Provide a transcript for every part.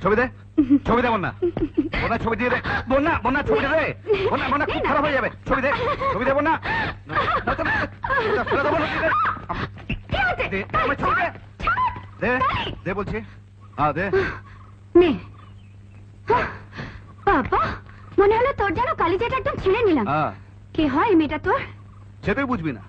ছবি দে, ছবি দে বন্যা, বন্যা ছবি দিয়ে দে, বন্যা বন্যা ছবি দে, বন্যা বন্যা খুব খারাপ হয়ে যাবে, ছবি দে, ছবি দে বন্যা, দে দে বলছি, হ্যাঁ দে। বাবা, মনে হলো তোর যেন কালিজাটা একদম ছিঁড়ে নিলাম। কে হয় এই মেয়েটা তোর? সে তুই বুঝবি না।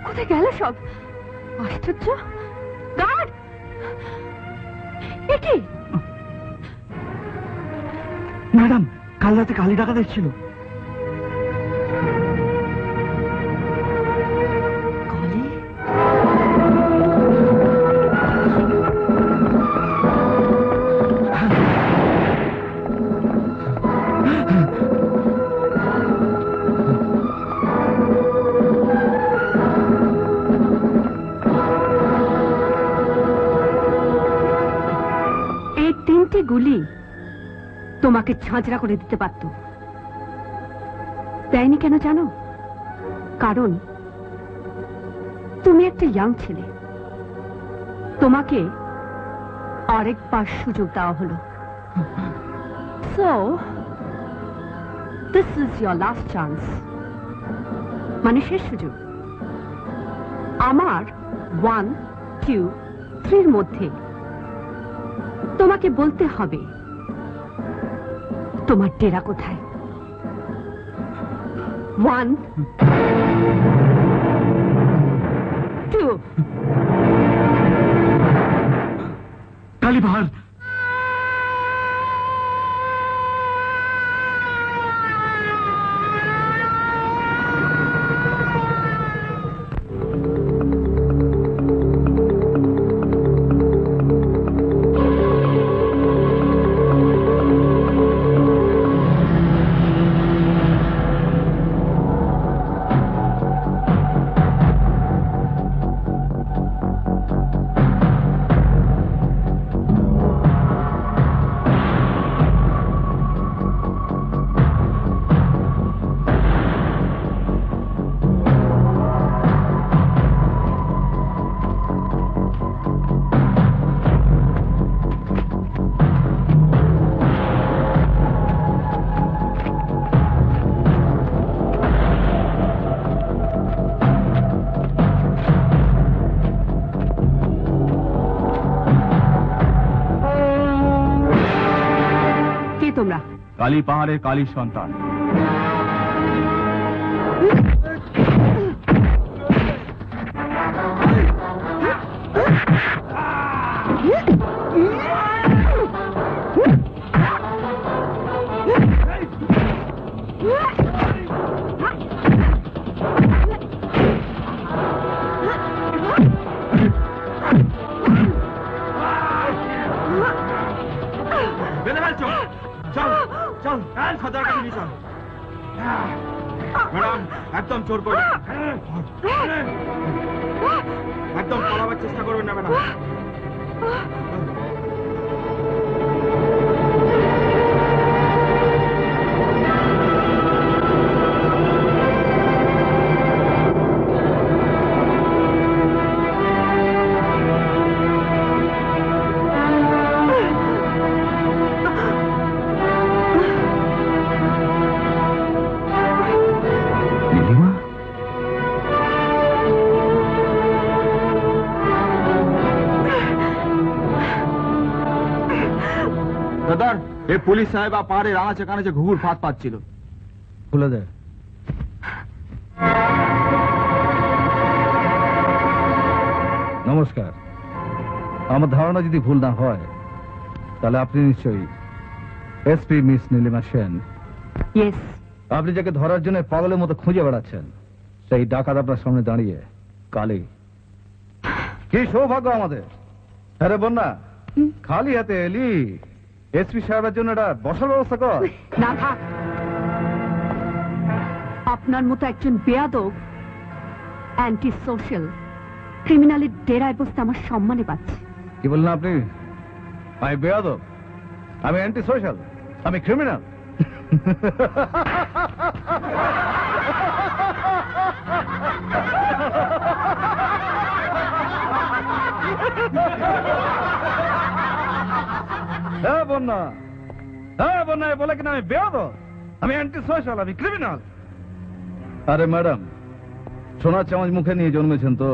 কোথায় গেল সব? আশ্চর্য। গার্ড, একি ম্যাডাম, কাল রাতে কালী ডাকাত এসেছিল। গুলি তোমাকে ঝাঁঝরা করে দিতে পারত, দেয়নি কেন জানো? কারণ তুমি একটা ইয়াং ছেলে, তোমাকে আরেকবার সুযোগ দেওয়া হলো। So this is your last chance, মানে শেষ সুযোগ। আমার 1, 2, 3 মধ্যে তোমাকে বলতে হবে তোমার ডেরা কোথায়। 1, 2। কালীবাহার, কালী পাহাড়ের কালী সন্তান। ম্যাডাম, একদম চোর করবেন, একদম পালাবার চেষ্টা করবেন না ম্যাডাম। এই পুলিশ সাহেব পাহাড়ের আনাচে কানাচে ঘুঘুর ফাঁদ পাচ্ছিল। খুলে দে। নমস্কার, আমার ধারণা যদি ভুল না হয় তাহলে আপনি নিশ্চয়ই এসপি মিস নীলিমা সেন। আপনি যাকে ধরার জন্য পাগলের মতো খুঁজে বেড়াচ্ছেন, সেই ডাকাত আপনার সামনে দাঁড়িয়ে কালী। কি সৌভাগ্য আমাদের। আরে বন্যা, খালি হাতে এলি? এসপি সাহেবের জন্য এটা বসার ব্যবস্থা কর। না থাক, আপনার মতো একজন বেয়াদব অ্যান্টি সোশ্যাল ক্রিমিনালের ডেরায় বসতে আমার সম্মানে পাচ্ছে। কি বললেন আপনি? আমি বেয়াদব, আমি অ্যান্টি সোশ্যাল, আমি ক্রিমিনাল? হ্যাঁ বন্যা, হ্যাঁ বন্যা, বলে কিনা আমি বেয়াদব, আমি অ্যান্টি সোশ্যাল, আমি ক্রিমিনাল। আরে ম্যাডাম, সোনার চামচ মুখে নিয়ে জন্মেছেন তো,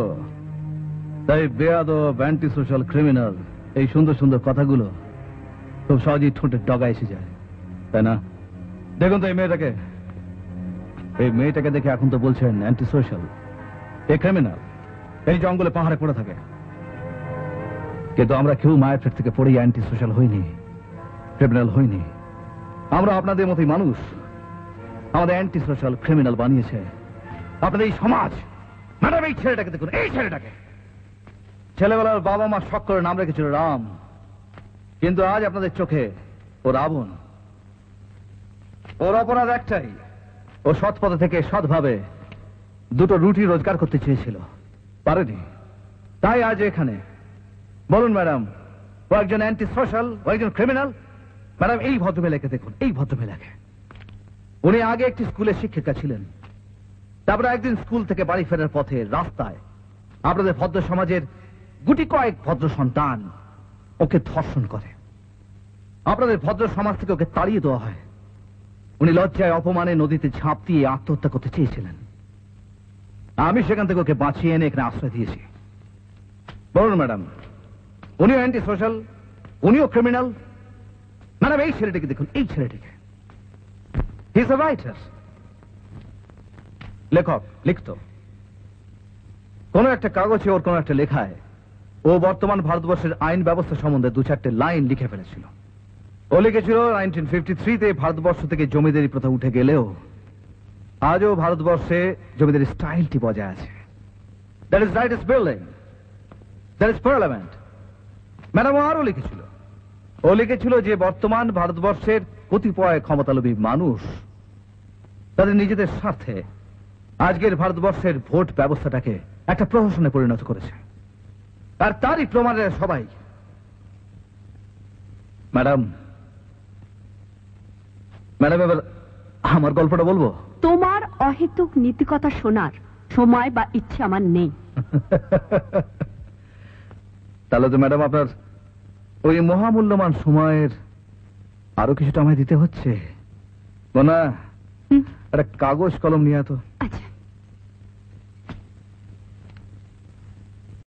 তাই বেয়াদব, অ্যান্টি সোশ্যাল, ক্রিমিনাল এই সুন্দর সুন্দর কথাগুলো খুব সহজেই ঠোঁটের ডগা এসে যায়, তাই না? দেখুন তো এই মেয়েটাকে দেখে এখন তো বলছেন অ্যান্টি সোশ্যাল, এই ক্রিমিনাল, এই জঙ্গলে পাহাড়ে পড়ে থাকে। কিন্তু আমরা কেউ মায়ের পেট থেকে পড়েই অ্যান্টি সোশ্যাল হইনি, ক্রিমিনাল হইনি। আমরা আপনাদের মতোই মানুষ, আমাদের অ্যান্টি সোশ্যাল, ক্রিমিনাল বানিয়েছে আপনাদের এই সমাজ। ম্যাডাম, এই ছেলেটাকে দেখুন, এই ছেলেটাকে ছেলেবেলার বাবা মা শখ করে নাম রেখেছিল রাম, কিন্তু আজ আপনাদের চোখে ও রাবণ। ওর অপরাধ একটাই, ও সৎ পথে থেকে সৎভাবে দুটো রুটি রোজগার করতে চেয়েছিল, পারেনি, তাই আজ এখানে। বলুন ম্যাডাম, ও একজন অ্যান্টি সোশ্যাল, ও একজন ক্রিমিনাল? ম্যাডাম, এই ভদ্রমহিলাকে দেখুন, এই ভদ্রমহিলাকে। উনি আগে একটি স্কুলের শিক্ষিকা ছিলেন, তারপরে একদিন স্কুল থেকে বাড়ি ফেরার পথে রাস্তায় আপনাদের ভদ্র সমাজের গুটি কয়েক ভদ্র সন্তান ওকে ধর্ষণ করে। আপনাদের ভদ্র সমাজ থেকে ওকে তাড়িয়ে দেওয়া হয়। উনি লজ্জায় অপমানে নদীতে ঝাঁপ দিয়ে আত্মহত্যা করতে চেয়েছিলেন। আমি সেখান থেকে ওকে বাঁচিয়ে এনে এখানে আশ্রয় দিয়েছি। বলুন ম্যাডাম, উনিও অ্যান্টি সোশ্যাল, উনিও ক্রিমিনাল? ম্যাডাম, এই ছেলেটিকে দেখুন, এই ছেলেটিকে। হি ইজ আ রাইটার, লেখক, লিখত। কোন একটা কাগজে ওর কোন একটা লেখায় ও বর্তমান ভারতবর্ষের আইন ব্যবস্থা সম্বন্ধে দু চারটে লাইন লিখে ফেলেছিল। ও লিখেছিল 1953-তে ভারতবর্ষ থেকে জমিদারি প্রথা উঠে গেলেও আজও ভারতবর্ষে জমিদারি স্টাইলটি বজায় আছে। That is writers building, that is parliament. Madam, ও আরো লিখেছিল, ও লিখেছিল যে বর্তমান ভারতবর্ষের কতিপয় ক্ষমতালোভী মানুষ তাদের নিজেদের স্বার্থে আজকের ভারতবর্ষের ভোট ব্যবস্থাটাকে একটা প্রহসনে পরিণত করেছে, আর তারই প্রমাণের সবাই। ম্যাডাম, এবার আমার গল্পটা বলবো? তোমার অহেতুক নীতিকথা শোনার সময় বা ইচ্ছে আমার নেই। তাহলে তো ম্যাডাম আপনার ওই মহামূল্যবান সময়ের আরো কিছুটা আমায় দিতে হচ্ছে। না, একটা কাগজ কলম নিয়ে তো। আচ্ছা।